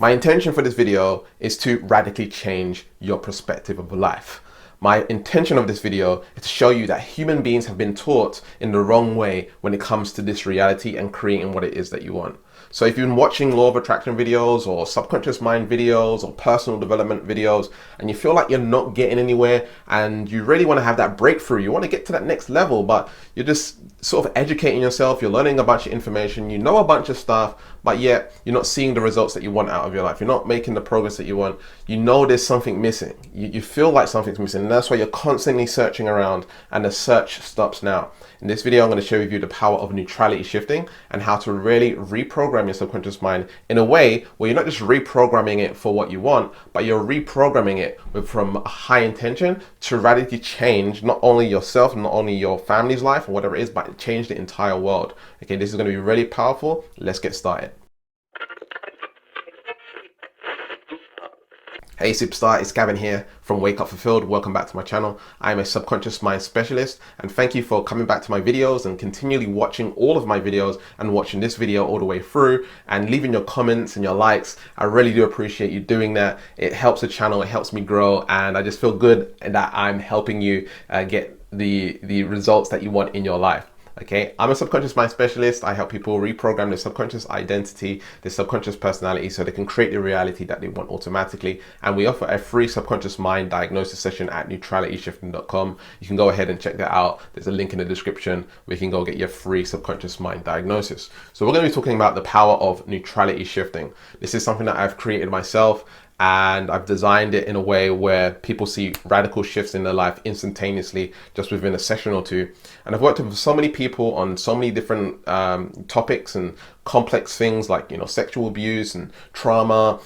My intention for this video is to radically change your perspective of life. My intention of this video is to show you that human beings have been taught in the wrong way when it comes to this reality and creating what it is that you want. So if you've been watching law of attraction videos or subconscious mind videos or personal development videos and you feel like you're not getting anywhere and you really want to have that breakthrough, you want to get to that next level, but you're just sort of educating yourself, you're learning a bunch of information, you know a bunch of stuff, but yet you're not seeing the results that you want out of your life. You're not making the progress that you want. You know there's something missing. You feel like something's missing, and that's why you're constantly searching around, and the search stops now. In this video, I'm going to share with you the power of neutrality shifting and how to really reprogram your subconscious mind in a way where you're not just reprogramming it for what you want, but you're reprogramming it from a high intention to radically change not only yourself, not only your family's life or whatever it is, but change the entire world. Okay, this is going to be really powerful. Let's get started. Hey superstar, it's Gavin here from Wake Up Fulfilled. Welcome back to my channel. I'm a subconscious mind specialist, and thank you for coming back to my videos and continually watching all of my videos and watching this video all the way through and leaving your comments and your likes. I really do appreciate you doing that. It helps the channel, it helps me grow, and I just feel good that I'm helping you get the results that you want in your life. Okay, I'm a subconscious mind specialist. I help people reprogram their subconscious identity, their subconscious personality, so they can create the reality that they want automatically. And we offer a free subconscious mind diagnosis session at neutralityshifting.com. You can go ahead and check that out. There's a link in the description where you can go get your free subconscious mind diagnosis. So we're going to be talking about the power of neutrality shifting. This is something that I've created myself, and I've designed it in a way where people see radical shifts in their life instantaneously just within a session or two. And I've worked with so many people on so many different topics and complex things like, sexual abuse and trauma,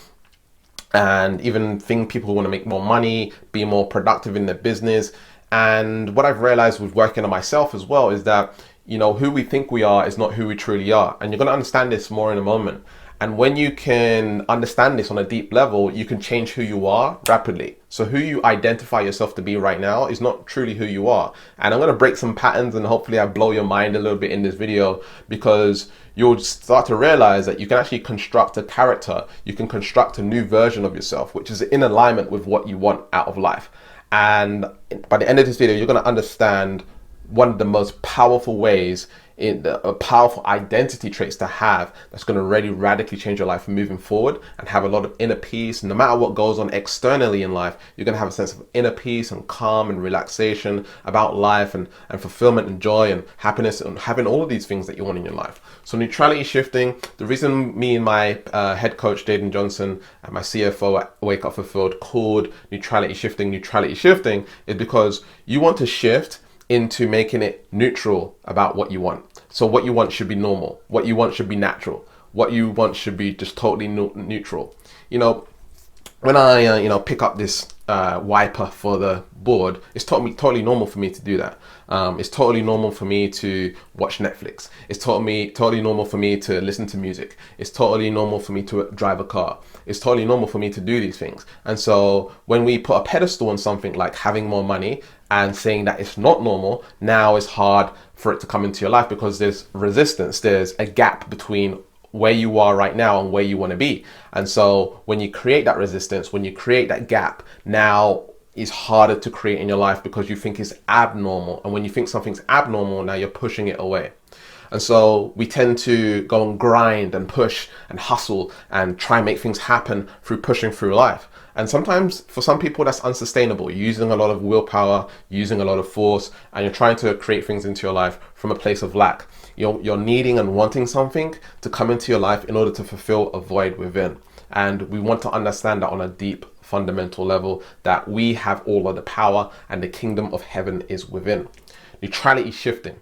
and even people who want to make more money, be more productive in their business. And what I've realized with working on myself as well is that, who we think we are is not who we truly are. And you're going to understand this more in a moment. And when you can understand this on a deep level, you can change who you are rapidly. So who you identify yourself to be right now is not truly who you are. And I'm going to break some patterns, and hopefully I blow your mind a little bit in this video, because you'll start to realize that you can actually construct a character. You can construct a new version of yourself, which is in alignment with what you want out of life. And by the end of this video, you're going to understand one of the most powerful ways, powerful identity traits to have that's going to really radically change your life moving forward and have a lot of inner peace. No matter what goes on externally in life, you're going to have a sense of inner peace and calm and relaxation about life and fulfillment and joy and happiness and having all of these things that you want in your life. So neutrality shifting, the reason me and my head coach Jaden Johnson and my CFO at Wake Up Fulfilled called neutrality shifting is because you want to shift into making it neutral about what you want. So what you want should be normal. What you want should be natural. What you want should be just totally neutral. When I pick up this wiper for the board, it's totally normal for me to do that. It's totally normal for me to watch Netflix. It's totally normal for me to listen to music. It's totally normal for me to drive a car. It's totally normal for me to do these things. And so when we put a pedestal on something like having more money and saying that it's not normal, now it's hard for it to come into your life because there's resistance. There's a gap between where you are right now and where you want to be. And so when you create that resistance, when you create that gap, now it's harder to create in your life because you think it's abnormal. And when you think something's abnormal, now you're pushing it away. And so we tend to go and grind and push and hustle and try and make things happen through pushing through life. And sometimes for some people that's unsustainable. You're using a lot of willpower, using a lot of force, and you're trying to create things into your life from a place of lack. You're needing and wanting something to come into your life in order to fulfill a void within. And we want to understand that on a deep, fundamental level, that we have all of the power and the kingdom of heaven is within. Neutrality shifting.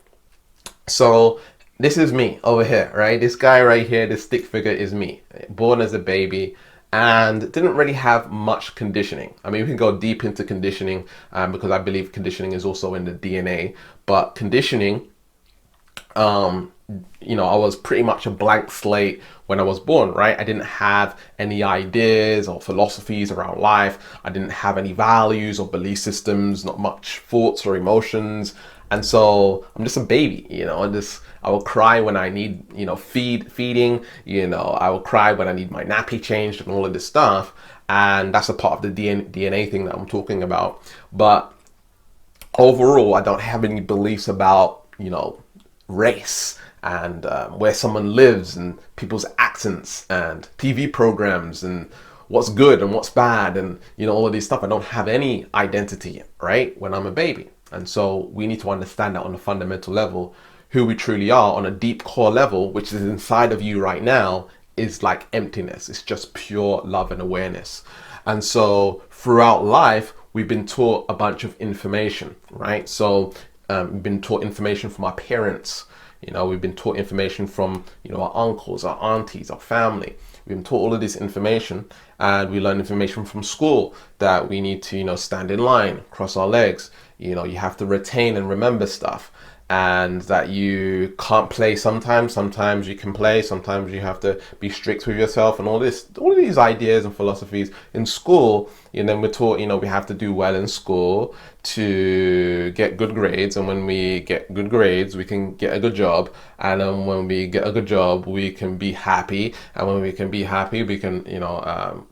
So this is me over here, right? This guy right here, this stick figure is me, born as a baby, and didn't really have much conditioning. I mean, we can go deep into conditioning because I believe conditioning is also in the DNA, but conditioning, I was pretty much a blank slate when I was born, right? I didn't have any ideas or philosophies around life. I didn't have any values or belief systems, not much thoughts or emotions. And so I'm just a baby, I will cry when I need, feeding, I will cry when I need my nappy changed and all of this stuff. And that's a part of the DNA thing that I'm talking about. But overall, I don't have any beliefs about, race and where someone lives and people's accents and TV programs and what's good and what's bad and, all of this stuff. I don't have any identity, right, when I'm a baby. And so we need to understand that on a fundamental level, who we truly are on a deep core level, which is inside of you right now, is like emptiness. It's just pure love and awareness. And so throughout life, we've been taught a bunch of information, right? So we've been taught information from our parents. We've been taught information from, our uncles, our aunties, our family. We've been taught all of this information, and we learn information from school that we need to, stand in line, cross our legs. You have to retain and remember stuff, and that you can't play sometimes you can play, sometimes you have to be strict with yourself, and all of these ideas and philosophies in school. And then we're taught, we have to do well in school to get good grades, and when we get good grades we can get a good job, and then when we get a good job we can be happy, and when we can be happy we can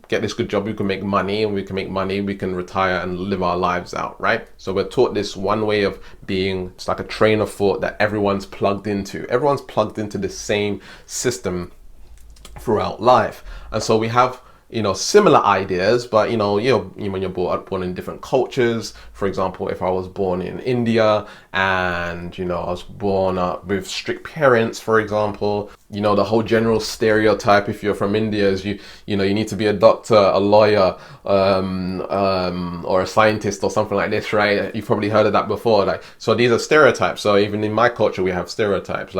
get this good job, we can make money, and we can make money, we can retire and live our lives out, right? So we're taught this one way of being. It's like a train of thought that everyone's plugged into the same system throughout life. And so we have similar ideas, but when you're born in different cultures. For example, if I was born in India and I was born up with strict parents, for example, the whole general stereotype if you're from India is you need to be a doctor, a lawyer, or a scientist or something like this, right? You've probably heard of that before. So these are stereotypes. So even in my culture we have stereotypes.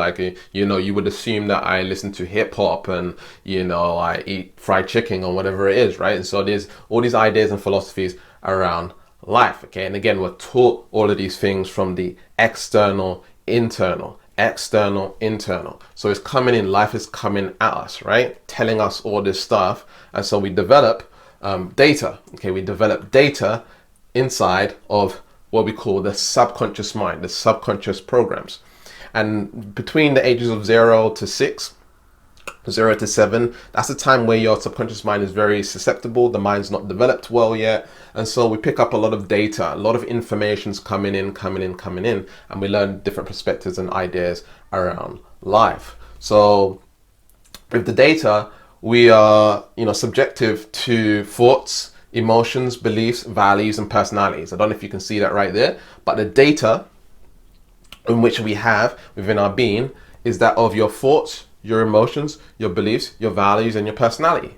You would assume that I listen to hip hop and I eat fried chicken or whatever it is, right? And so there's all these ideas and philosophies around life, okay? And again, we're taught all of these things from the external, internal. So it's coming in, life is coming at us, right? Telling us all this stuff. And so we develop data, okay? We develop data inside of what we call the subconscious mind, the subconscious programs. And between the ages of 0 to 6, 0 to 7, that's the time where your subconscious mind is very susceptible. The mind's not developed well yet. And so we pick up a lot of data, a lot of information's coming in, and we learn different perspectives and ideas around life. So with the data, we are, subjective to thoughts, emotions, beliefs, values, and personalities. I don't know if you can see that right there, but the data in which we have within our being is that of your thoughts, your emotions, your beliefs, your values, and your personality,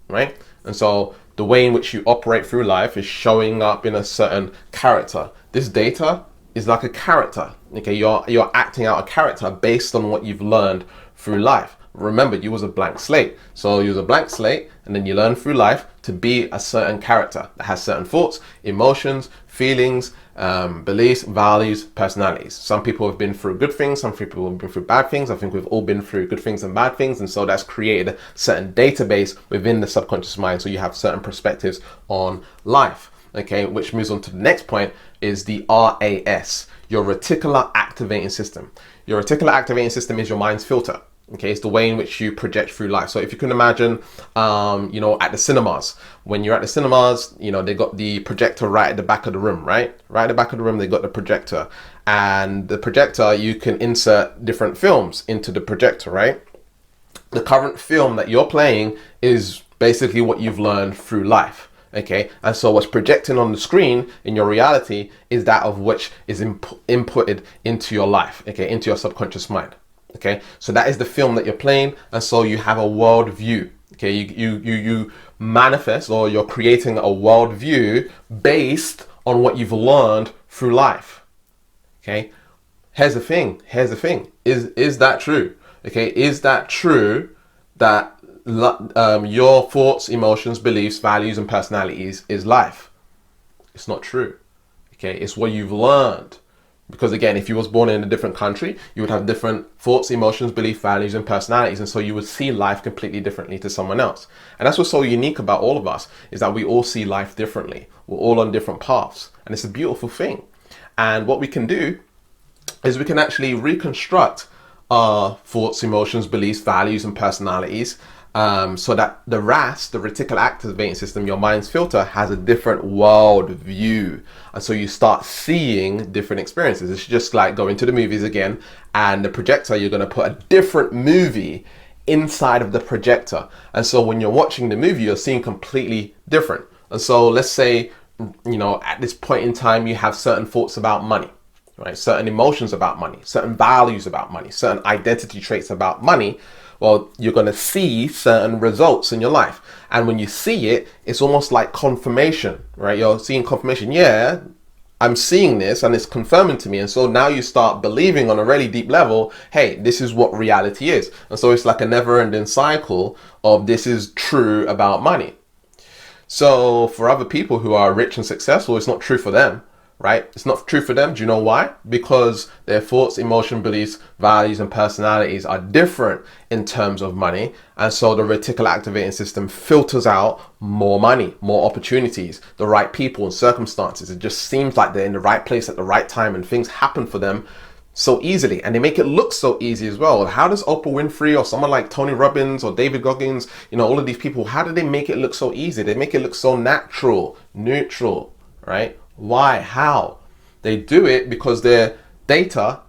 right? And so the way in which you operate through life is showing up in a certain character. This data is like a character, okay? You're acting out a character based on what you've learned through life. Remember, you was a blank slate. So you was a blank slate, and then you learn through life to be a certain character that has certain thoughts, emotions, feelings, beliefs, values, personalities. Some people have been through good things, some people have been through bad things. I think we've all been through good things and bad things, and so that's created a certain database within the subconscious mind, so you have certain perspectives on life, okay? Which moves on to the next point, is the RAS, your reticular activating system. Your reticular activating system is your mind's filter. Okay, it's the way in which you project through life. So if you can imagine, at the cinemas, when you're at the cinemas, they got the projector right at the back of the room, right? Right at the back of the room, they got the projector. And the projector, you can insert different films into the projector, right? The current film that you're playing is basically what you've learned through life. Okay, and so what's projecting on the screen in your reality is that of which is inputted into your life, okay, into your subconscious mind. Okay, so that is the film that you're playing, and so you have a world view. Okay, you manifest, or you're creating a world view based on what you've learned through life. Okay, here's the thing. Is that true? Okay, is that true that your thoughts, emotions, beliefs, values, and personalities is life? It's not true. Okay, it's what you've learned. Because again, if you was born in a different country, you would have different thoughts, emotions, beliefs, values, and personalities. And so you would see life completely differently to someone else. And that's what's so unique about all of us, is that we all see life differently. We're all on different paths. And it's a beautiful thing. And what we can do is we can actually reconstruct our thoughts, emotions, beliefs, values, and personalities, so that the RAS, the reticular activating system, your mind's filter, has a different world view. And so you start seeing different experiences. It's just like going to the movies again, and the projector, you're going to put a different movie inside of the projector. And so when you're watching the movie, you're seeing completely different. And so let's say, at this point in time, you have certain thoughts about money, right? Certain emotions about money, certain values about money, certain identity traits about money. Well, you're going to see certain results in your life. And when you see it, it's almost like confirmation, right? You're seeing confirmation. Yeah, I'm seeing this and it's confirming to me. And so now you start believing on a really deep level, hey, this is what reality is. And so it's like a never ending cycle of this is true about money. So for other people who are rich and successful, it's not true for them. Right? It's not true for them. Do you know why? Because their thoughts, emotion, beliefs, values, and personalities are different in terms of money. And so the reticular activating system filters out more money, more opportunities, the right people and circumstances. It just seems like they're in the right place at the right time and things happen for them so easily. And they make it look so easy as well. How does Oprah Winfrey or someone like Tony Robbins or David Goggins, all of these people, how do they make it look so easy? They make it look so natural, neutral, right? Why? How? They do it because their data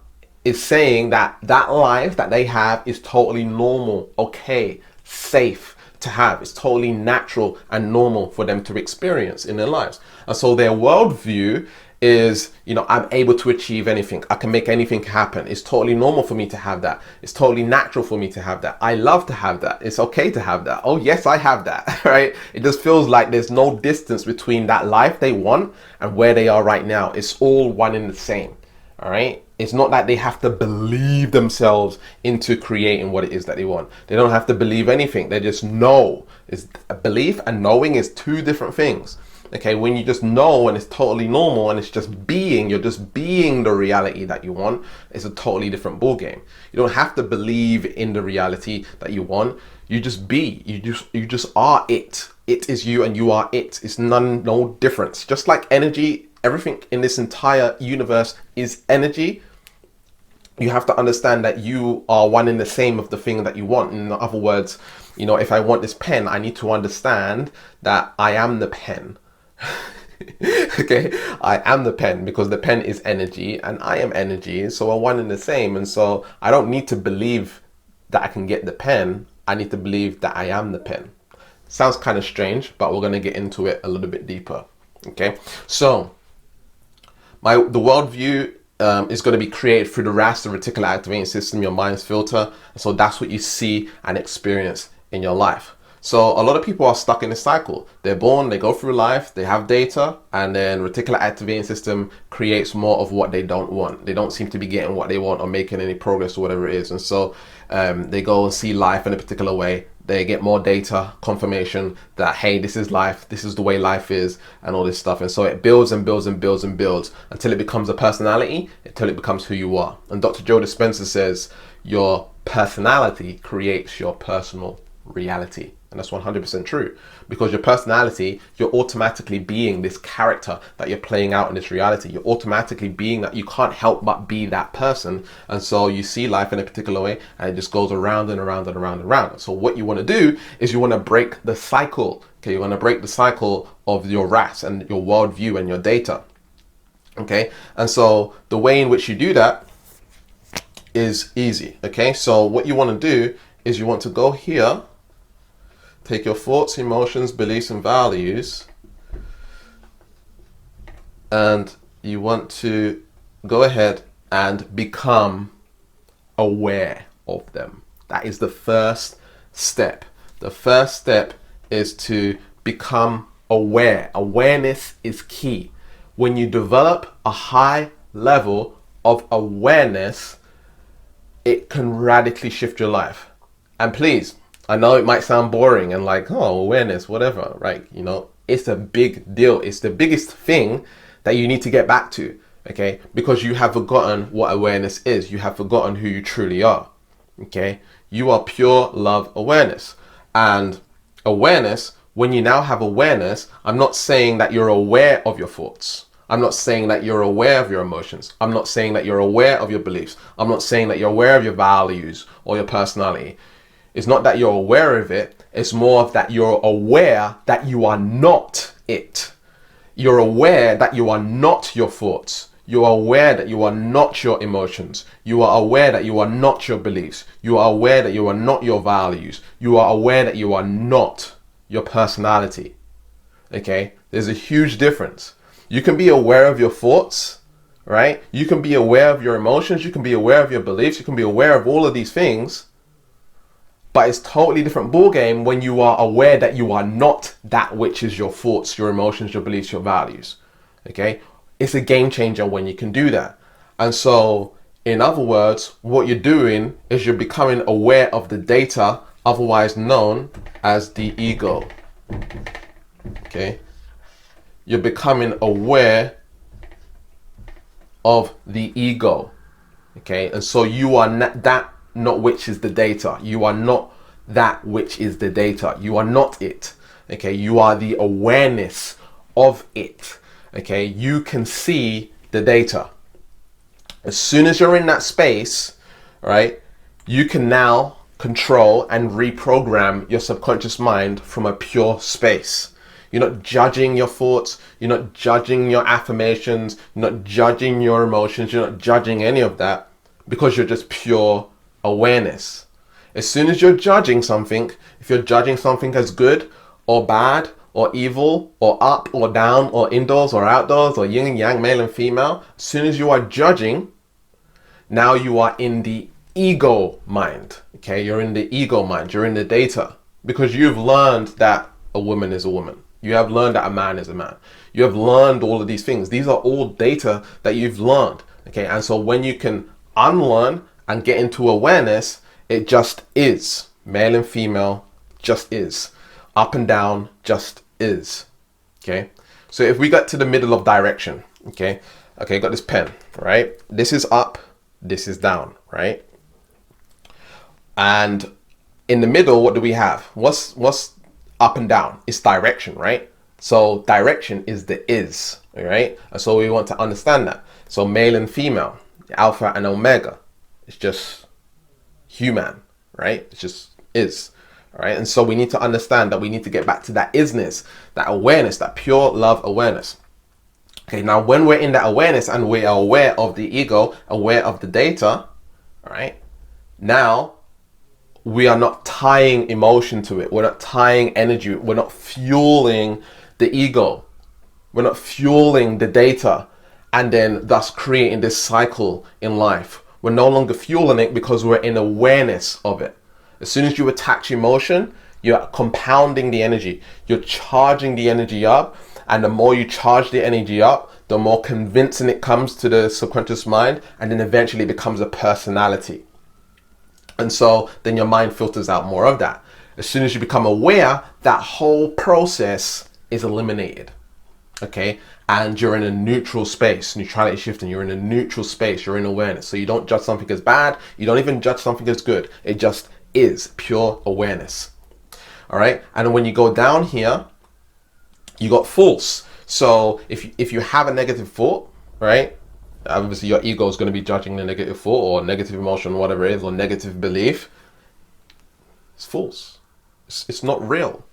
is saying that that life that they have is totally normal, okay, safe to have. It's totally natural and normal for them to experience in their lives. And so their worldview is, I'm able to achieve anything. I can make anything happen. It's totally normal for me to have that. It's totally natural for me to have that. I love to have that. It's okay to have that. Oh yes, I have that, right? It just feels like there's no distance between that life they want and where they are right now. It's all one and the same, all right? It's not that they have to believe themselves into creating what it is that they want. They don't have to believe anything. They just know. It's a belief and knowing is two different things. Okay, when you just know and it's totally normal and it's just being, you're just being the reality that you want, it's a totally different ball game. You don't have to believe in the reality that you want. You just be. You just are it. It is you and you are it. It's no difference. Just like energy, everything in this entire universe is energy. You have to understand that you are one and the same of the thing that you want. In other words, if I want this pen, I need to understand that I am the pen. Okay, I am the pen because the pen is energy and I am energy, so we're one and the same. And so I don't need to believe that I can get the pen. I need to believe that I am the pen. Sounds kind of strange, but we're going to get into it a little bit deeper. Okay, so the worldview is going to be created through the RAS, the reticular activating system, your mind's filter. So that's what you see and experience in your life. So a lot of people are stuck in this cycle. They're born, they go through life, they have data, and then reticular activating system creates more of what they don't want. They don't seem to be getting what they want or making any progress or whatever it is. And so they go and see life in a particular way. They get more data, confirmation that, hey, this is life, this is the way life is, and all this stuff. And so it builds and builds and builds and builds until it becomes a personality, until it becomes who you are. And Dr. Joe Dispenza says, your personality creates your personal reality. And that's 100% true, because your personality, you're automatically being this character that you're playing out in this reality. You're automatically being that. You can't help but be that person. And so you see life in a particular way and it just goes around and around and around and around. So what you want to do is you want to break the cycle. Okay, you want to break the cycle of your RAS and your worldview and your data. Okay, and so the way in which you do that is easy. Okay, so what you want to do is you want to go here. Take your thoughts, emotions, beliefs, and values, and you want to go ahead and become aware of them. That is the first step. The first step is to become aware. Awareness is key. When you develop a high level of awareness, it can radically shift your life. And please, I know it might sound boring and like, oh, awareness, whatever, right? It's a big deal. It's the biggest thing that you need to get back to, okay? Because you have forgotten what awareness is. You have forgotten who you truly are, okay? You are pure love awareness. And awareness, when you now have awareness, I'm not saying that you're aware of your thoughts. I'm not saying that you're aware of your emotions. I'm not saying that you're aware of your beliefs. I'm not saying that you're aware of your values or your personality. It's not that you're aware of it. It's more of that you're aware that you are not it. You're aware that you are not your thoughts. You are aware that you are not your emotions. You are aware that you are not your beliefs. You are aware that you are not your values. You are aware that you are not your personality. Okay? There's a huge difference. You can be aware of your thoughts, right? You can be aware of your emotions. You can be aware of your beliefs. You can be aware of all of these things. But it's totally different ballgame when you are aware that you are not that which is your thoughts, your emotions, your beliefs, your values. Okay? It's a game changer when you can do that. And so, in other words, what you're doing is you're becoming aware of the data, otherwise known as the ego. Okay? You're becoming aware of the ego. Okay? And so you are not which is the data. You are not that which is the data. You are not it. Okay? You are the awareness of it. Okay, you can see the data. As soon as you're in that space, right, you can now control and reprogram your subconscious mind from a pure space. You're not judging your thoughts. You're not judging your affirmations. You're not judging your emotions. You're not judging any of that because you're just pure awareness. As soon as you're judging something, if you're judging something as good or bad, or evil, or up, or down, or indoors, or outdoors, or yin and yang, male and female, as soon as you are judging, now you are in the ego mind. Okay, you're in the ego mind, you're in the data, because you've learned that a woman is a woman. You have learned that a man is a man. You have learned all of these things. These are all data that you've learned. Okay, and so when you can unlearn and get into awareness, it just is. Male and female just is. Up and down just is. Okay, so if we got to the middle of direction, okay, got this pen, right? This is up, this is down, right? And in the middle, what do we have? What's up and down? It's direction, right? So direction is the is, all right? And so we want to understand that. So male and female, alpha and omega, it's just human, right? It's just is. All right, and so we need to understand that we need to get back to that isness, that awareness, that pure love awareness. Okay, now when we're in that awareness and we are aware of the ego, aware of the data, all right, now we are not tying emotion to it. We're not tying energy. We're not fueling the ego. We're not fueling the data and then thus creating this cycle in life. We're no longer fueling it because we're in awareness of it. As soon as you attach emotion, you're compounding the energy. You're charging the energy up. And the more you charge the energy up, the more convincing it comes to the subconscious mind. And then eventually it becomes a personality. And so then your mind filters out more of that. As soon as you become aware, that whole process is eliminated. Okay? And you're in a neutral space, neutrality shifting. You're in a neutral space. You're in awareness. So you don't judge something as bad. You don't even judge something as good. It just is pure awareness. All right, and when you go down here, you got false. So if you have a negative thought, right, obviously your ego is going to be judging the negative thought or negative emotion, whatever it is, or negative belief. It's false. It's not real,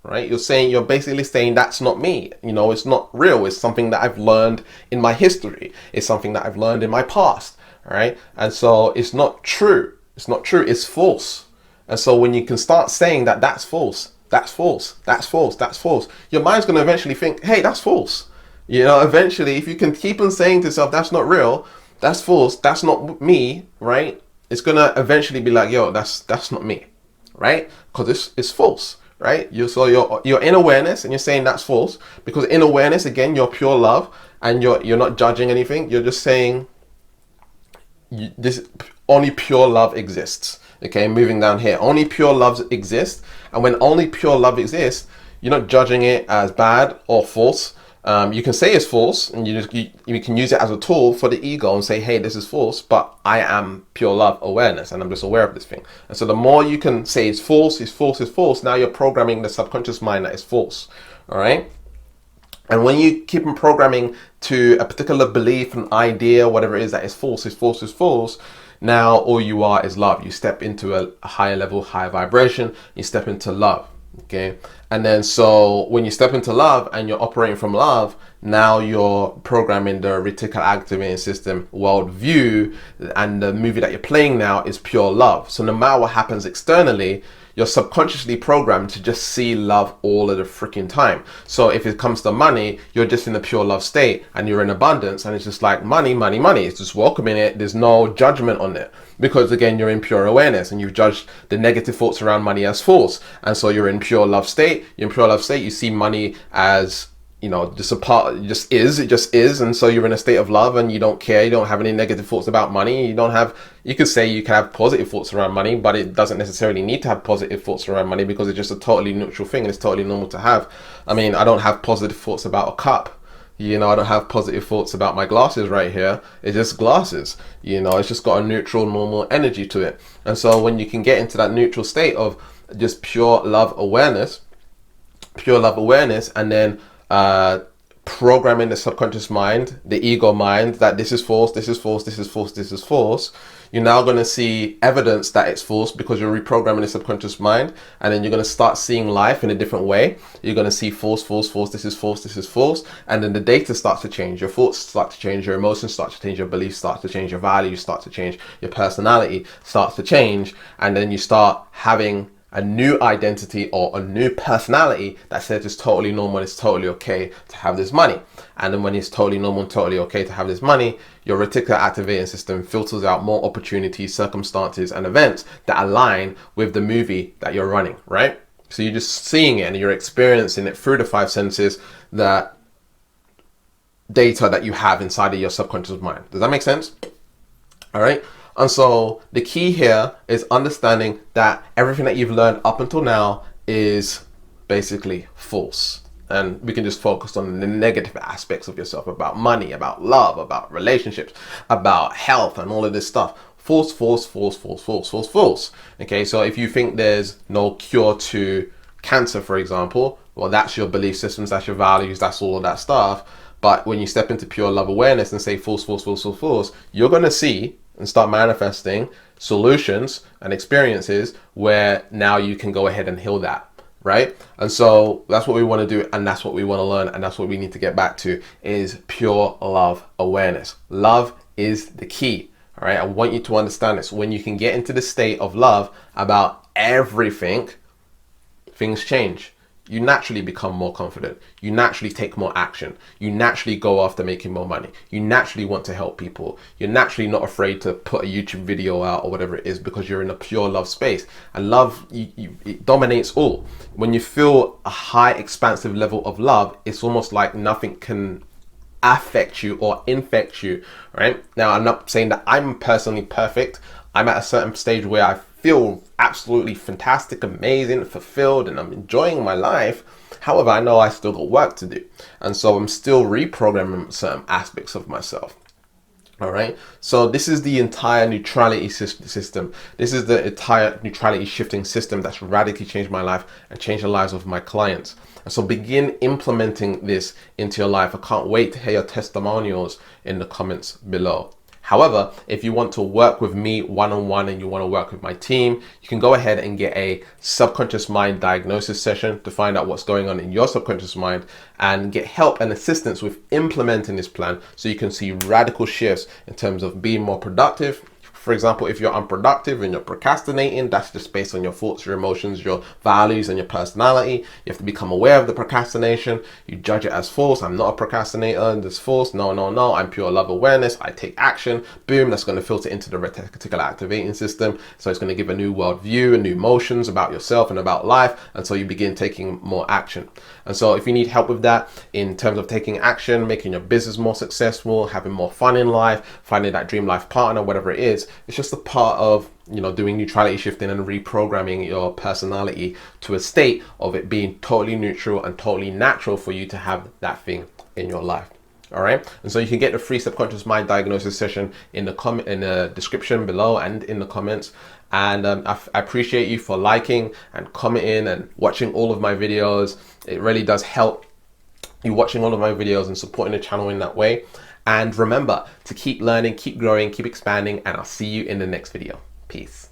right? You're basically saying that's not me. You know, it's not real. It's something that I've learned in my history. It's something that I've learned in my past. All right, and so it's not true. It's not true, it's false. And so when you can start saying that that's false, that's false, that's false, that's false, your mind's going to eventually think, hey, that's false. You know, eventually, if you can keep on saying to yourself, that's not real, that's false, that's not me, right? It's going to eventually be like, yo, that's not me, right? Because it's false, right? You're in awareness and you're saying that's false, because in awareness, again, you're pure love and you're not judging anything. You're just saying this. Only pure love exists. Okay, moving down here, only pure love exists. And when only pure love exists, you're not judging it as bad or false. You can say it's false, and you can use it as a tool for the ego and say, hey, this is false, but I am pure love awareness, and I'm just aware of this thing. And so the more you can say it's false, it's false, it's false, now you're programming the subconscious mind that it's false. All right. And when you keep on programming to a particular belief, an idea, whatever it is that is false, is false, is false, now all you are is love. You step into a higher level, higher vibration, you step into love. Okay. And then so when you step into love and you're operating from love, now you're programming the reticular activating system worldview, and the movie that you're playing now is pure love. So no matter what happens externally, you're subconsciously programmed to just see love all of the freaking time. So if it comes to money, you're just in a pure love state and you're in abundance, and it's just like money, money, money. It's just welcoming it. There's no judgment on it, because again, you're in pure awareness and you've judged the negative thoughts around money as false. And so you're in pure love state. You're in pure love state. You see money as, you know, just a part, it just is. And so you're in a state of love and you don't care. You don't have any negative thoughts about money. You don't have, you could say you can have positive thoughts around money, but it doesn't necessarily need to have positive thoughts around money, because it's just a totally neutral thing and it's totally normal to have. I mean, I don't have positive thoughts about a cup. You know, I don't have positive thoughts about my glasses right here. It's just glasses. You know, it's just got a neutral, normal energy to it. And so when you can get into that neutral state of just pure love awareness, and then programming the subconscious mind, the ego mind, that this is false, this is false, this is false, this is false, you're now going to see evidence that it's false, because you're reprogramming the subconscious mind. And then you're going to start seeing life in a different way. You're going to see false, false, false, this is false, this is false. And then the data starts to change. Your thoughts start to change, your emotions start to change, your beliefs start to change, your values start to change, your personality starts to change. And then you start having a new identity or a new personality that says it's totally normal, it's totally okay to have this money. And then when it's totally normal and totally okay to have this money, your reticular activating system filters out more opportunities, circumstances, and events that align with the movie that you're running, right? So you're just seeing it and you're experiencing it through the five senses, that data that you have inside of your subconscious mind. Does that make sense? All right. And so the key here is understanding that everything that you've learned up until now is basically false. And we can just focus on the negative aspects of yourself, about money, about love, about relationships, about health, and all of this stuff. False, false, false, false, false, false, false. Okay, so if you think there's no cure to cancer, for example, well, that's your belief systems, that's your values, that's all of that stuff. But when you step into pure love awareness and say false, false, false, false, false, you're going to see and start manifesting solutions and experiences where now you can go ahead and heal that, right? And so that's what we want to do, and that's what we want to learn, and that's what we need to get back to, is pure love awareness. Love is the key, all right? I want you to understand this. When you can get into the state of love about everything, things change. You naturally become more confident. You naturally take more action. You naturally go after making more money. You naturally want to help people. You're naturally not afraid to put a YouTube video out or whatever it is, because you're in a pure love space. And love, it dominates all. When you feel a high, expansive level of love, it's almost like nothing can affect you or infect you, right? Now, I'm not saying that I'm personally perfect. I'm at a certain stage where I feel absolutely fantastic, amazing, fulfilled, and I'm enjoying my life. However, I know I still got work to do. And so I'm still reprogramming certain aspects of myself. All right. So this is the entire neutrality system. This is the entire neutrality shifting system that's radically changed my life and changed the lives of my clients. And so begin implementing this into your life. I can't wait to hear your testimonials in the comments below. However, if you want to work with me one-on-one and you want to work with my team, you can go ahead and get a subconscious mind diagnosis session to find out what's going on in your subconscious mind and get help and assistance with implementing this plan so you can see radical shifts in terms of being more productive. For example, if you're unproductive and you're procrastinating, that's just based on your thoughts, your emotions, your values, and your personality. You have to become aware of the procrastination. You judge it as false. I'm not a procrastinator, and it's false. No, no, no. I'm pure love awareness. I take action. Boom. That's going to filter into the reticular activating system. So it's going to give a new worldview and new emotions about yourself and about life. And so you begin taking more action. And so if you need help with that in terms of taking action, making your business more successful, having more fun in life, finding that dream life partner, whatever it is, it's just a part of, doing neutrality shifting and reprogramming your personality to a state of it being totally neutral and totally natural for you to have that thing in your life. All right. And so you can get the free subconscious mind diagnosis session in the description below and in the comments. And I appreciate you for liking and commenting and watching all of my videos. It really does help you watching all of my videos and supporting the channel in that way. And remember to keep learning, keep growing, keep expanding, and I'll see you in the next video. Peace.